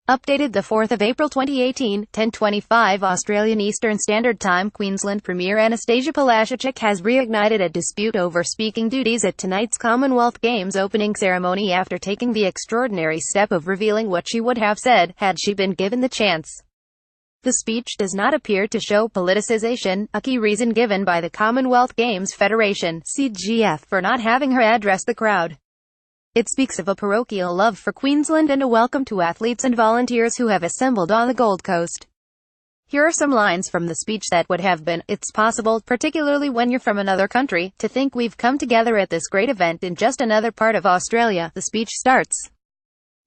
Updated the 4th of April 2018, 10:25 Australian Eastern Standard Time. Queensland Premier Annastacia Palaszczuk has reignited a dispute over speaking duties at tonight's Commonwealth Games opening ceremony after taking the extraordinary step of revealing what she would have said, had she been given the chance. The speech does not appear to show politicisation, a key reason given by the Commonwealth Games Federation (CGF) for not having her address the crowd. It speaks of a parochial love for Queensland and a welcome to athletes and volunteers who have assembled on the Gold Coast. Here are some lines from the speech that would have been: "It's possible, particularly when you're from another country, to think we've come together at this great event in just another part of Australia." The speech starts.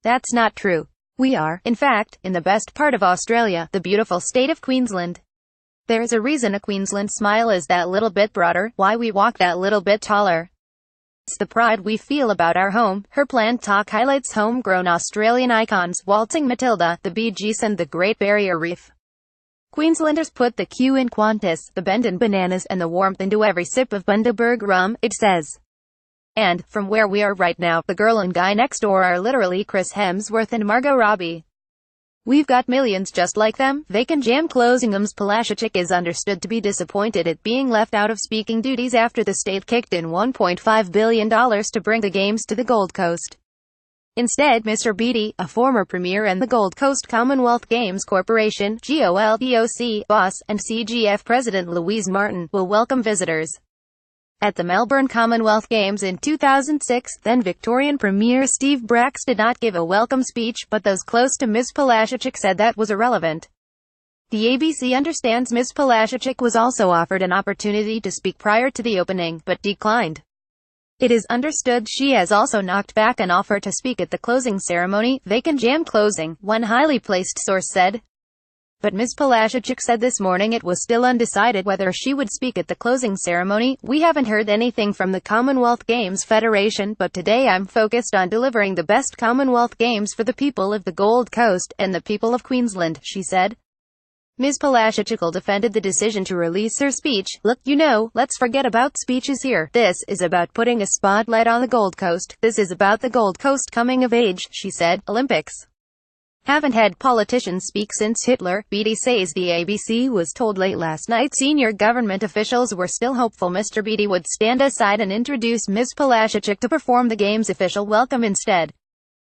That's not true. We are, in fact, in the best part of Australia, the beautiful state of Queensland. There is a reason a Queensland smile is that little bit broader, why we walk that little bit taller. It's the pride we feel about our home. Her planned talk highlights homegrown Australian icons, waltzing Matilda, the Bee Gees and the Great Barrier Reef. Queenslanders put the Q in Qantas, the bend in bananas and the warmth into every sip of Bundaberg rum, it says. And, from where we are right now, the girl and guy next door are literally Chris Hemsworth and Margot Robbie. We've got millions just like them. They can jam closing ums. Palaszczuk is understood to be disappointed at being left out of speaking duties after the state kicked in $1.5 billion to bring the games to the Gold Coast. Instead, Mr. Beattie, a former premier and the Gold Coast Commonwealth Games Corporation (GOLDOC) boss, and CGF President Louise Martin, will welcome visitors. At the Melbourne Commonwealth Games in 2006, then Victorian Premier Steve Bracks did not give a welcome speech, but those close to Ms. Palaszczuk said that was irrelevant. The ABC understands Ms. Palaszczuk was also offered an opportunity to speak prior to the opening, but declined. It is understood she has also knocked back an offer to speak at the closing ceremony. They can jam closing, one highly placed source said. But Ms. Palaszczuk said this morning it was still undecided whether she would speak at the closing ceremony. "We haven't heard anything from the Commonwealth Games Federation, but today I'm focused on delivering the best Commonwealth Games for the people of the Gold Coast, and the people of Queensland," she said. Ms. Palaszczuk defended the decision to release her speech. "Look, let's forget about speeches here. This is about putting a spotlight on the Gold Coast. This is about the Gold Coast coming of age," she said. Olympics haven't had politicians speak since Hitler, Beattie says. The ABC was told late last night senior government officials were still hopeful Mr. Beattie would stand aside and introduce Ms. Palaszczuk to perform the game's official welcome instead.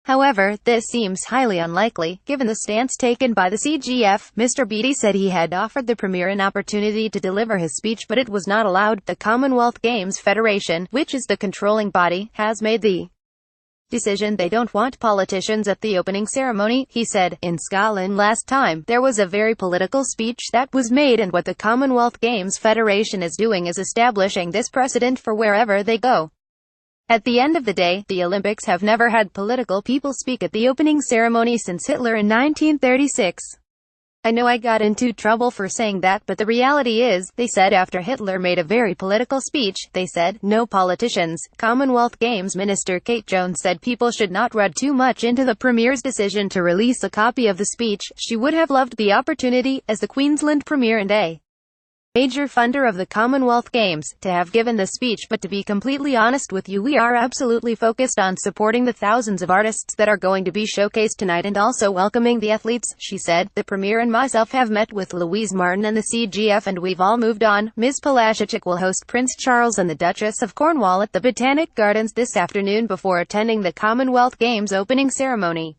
However, this seems highly unlikely, given the stance taken by the CGF. Mr. Beattie said he had offered the Premier an opportunity to deliver his speech, but it was not allowed. The Commonwealth Games Federation, which is the controlling body, has made the decision they don't want politicians at the opening ceremony, he said. "In Scotland last time, there was a very political speech that was made, and what the Commonwealth Games Federation is doing is establishing this precedent for wherever they go. At the end of the day, the Olympics have never had political people speak at the opening ceremony since Hitler in 1936. I know I got into trouble for saying that, but the reality is," they said after Hitler made a very political speech. They said, "No politicians." Commonwealth Games Minister Kate Jones said people should not read too much into the Premier's decision to release a copy of the speech. She would have loved the opportunity, as the Queensland Premier and a major funder of the Commonwealth Games, to have given the speech, but to be completely honest with you, we are absolutely focused on supporting the thousands of artists that are going to be showcased tonight and also welcoming the athletes," she said. "The Premier and myself have met with Louise Martin and the CGF and we've all moved on." Ms. Palaszczuk will host Prince Charles and the Duchess of Cornwall at the Botanic Gardens this afternoon before attending the Commonwealth Games opening ceremony.